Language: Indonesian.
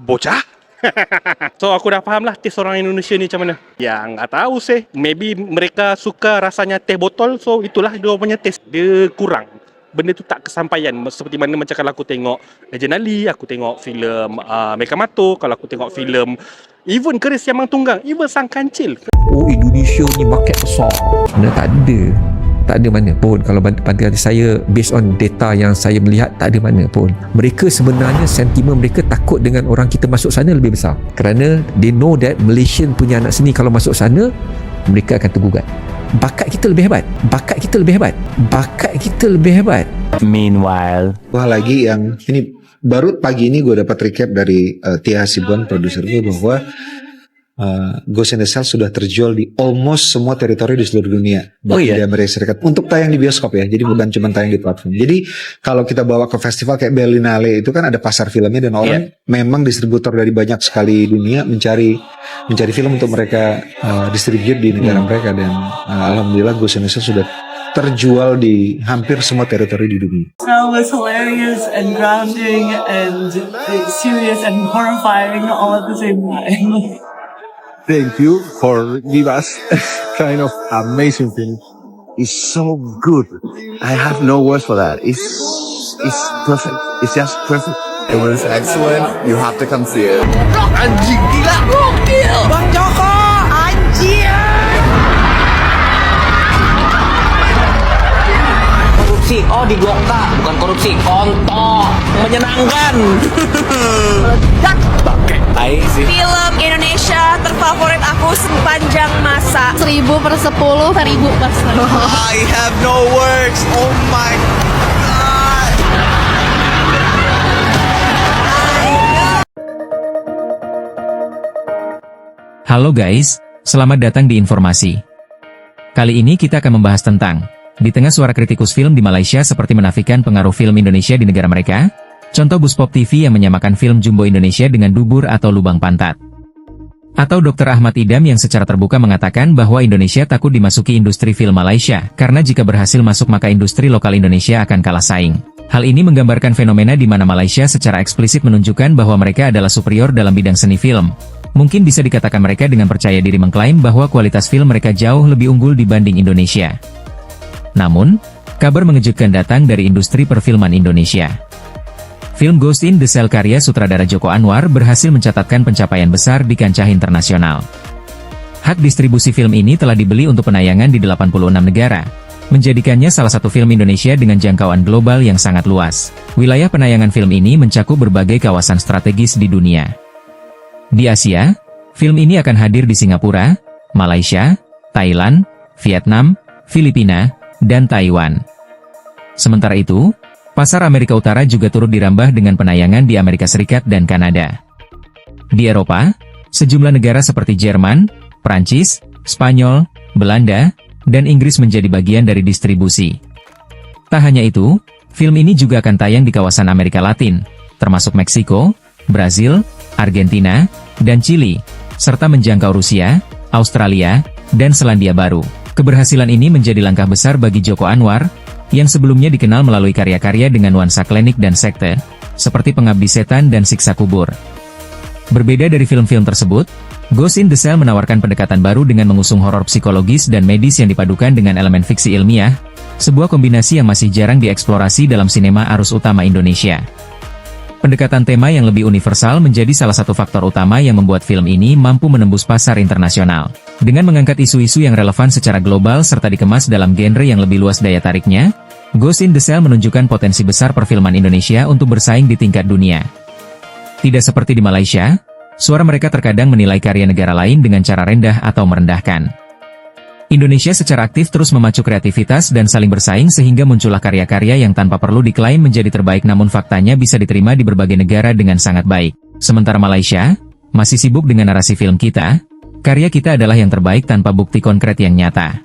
bocah. So aku dah faham lah taste orang Indonesia ni macam mana. Ya nggak tahu sih, maybe mereka suka rasanya teh botol, so itulah dia punya taste. Dia kurang, benda tu tak kesampaian. Seperti mana macam kalau aku tengok Legend Ali, aku tengok filem Mekamato, kalau aku tengok filem even Keris Yamang Tunggang, even Sang Kancil. Oh, Indonesia ni market besar. Sebenarnya tak ada mana pun. Kalau pada saya, based on data yang saya melihat, tak ada mana pun. Mereka sebenarnya sentimen mereka takut dengan orang kita masuk sana lebih besar, kerana they know that Malaysian punya anak seni kalau masuk sana mereka akan tergugat. Bakat kita lebih hebat. Meanwhile, Wah, lagi yang ini baru pagi ini gue dapat recap dari Tia Hasibuan, produser gue, bahwa Ghost in the Shell sudah terjual di almost semua teritori di seluruh dunia. Bahkan di Amerika Serikat untuk tayang di bioskop ya. Jadi bukan cuma tayang di platform. Jadi kalau kita bawa ke festival kayak Berlinale itu kan ada pasar filmnya, dan orang memang distributor dari banyak sekali dunia mencari film untuk mereka distribute di negara mereka, dan alhamdulillah Ghost in the Shell sudah terjual di hampir semua teritori di dunia. It was hilarious and grounding and serious and horrifying all at the same time. Thank you for give us kind of amazing film. it's so good. I have no words for that. It's perfect. It's just perfect. It was excellent. You have to come see it. Anjing gila. Gokil. Bang Joko, anjir. Korupsi, oh di Gokta, bukan korupsi, kontol, menyenangkan. Film Indonesia terfavorit aku sepanjang masa. 1000/10, 1000%. I have no words. Oh my god. Halo guys, selamat datang di Informasi. Kali ini kita akan membahas tentang di tengah suara kritikus film di Malaysia seperti menafikan pengaruh film Indonesia di negara mereka. Contoh Buspop TV yang menyamakan film Jumbo Indonesia dengan dubur atau lubang pantat. Atau Dr. Ahmad Idam yang secara terbuka mengatakan bahwa Indonesia takut dimasuki industri film Malaysia, karena jika berhasil masuk maka industri lokal Indonesia akan kalah saing. Hal ini menggambarkan fenomena di mana Malaysia secara eksplisit menunjukkan bahwa mereka adalah superior dalam bidang seni film. Mungkin bisa dikatakan mereka dengan percaya diri mengklaim bahwa kualitas film mereka jauh lebih unggul dibanding Indonesia. Namun, kabar mengejutkan datang dari industri perfilman Indonesia. Film Ghost in the Shell karya sutradara Joko Anwar berhasil mencatatkan pencapaian besar di kancah internasional. Hak distribusi film ini telah dibeli untuk penayangan di 86 negara, menjadikannya salah satu film Indonesia dengan jangkauan global yang sangat luas. Wilayah penayangan film ini mencakup berbagai kawasan strategis di dunia. Di Asia, film ini akan hadir di Singapura, Malaysia, Thailand, Vietnam, Filipina, dan Taiwan. Sementara itu, pasar Amerika Utara juga turut dirambah dengan penayangan di Amerika Serikat dan Kanada. Di Eropa, sejumlah negara seperti Jerman, Prancis, Spanyol, Belanda, dan Inggris menjadi bagian dari distribusi. Tak hanya itu, film ini juga akan tayang di kawasan Amerika Latin, termasuk Meksiko, Brazil, Argentina, dan Chili, serta menjangkau Rusia, Australia, dan Selandia Baru. Keberhasilan ini menjadi langkah besar bagi Joko Anwar, yang sebelumnya dikenal melalui karya-karya dengan nuansa klinik dan sekte, seperti Pengabdi Setan dan Siksa Kubur. Berbeda dari film-film tersebut, Ghost in the Shell menawarkan pendekatan baru dengan mengusung horor psikologis dan medis yang dipadukan dengan elemen fiksi ilmiah, sebuah kombinasi yang masih jarang dieksplorasi dalam sinema arus utama Indonesia. Pendekatan tema yang lebih universal menjadi salah satu faktor utama yang membuat film ini mampu menembus pasar internasional. Dengan mengangkat isu-isu yang relevan secara global serta dikemas dalam genre yang lebih luas daya tariknya, Ghost in the Shell menunjukkan potensi besar perfilman Indonesia untuk bersaing di tingkat dunia. Tidak seperti di Malaysia, suara mereka terkadang menilai karya negara lain dengan cara rendah atau merendahkan. Indonesia secara aktif terus memacu kreativitas dan saling bersaing sehingga muncullah karya-karya yang tanpa perlu diklaim menjadi terbaik namun faktanya bisa diterima di berbagai negara dengan sangat baik. Sementara Malaysia masih sibuk dengan narasi film kita, karya kita adalah yang terbaik tanpa bukti konkret yang nyata.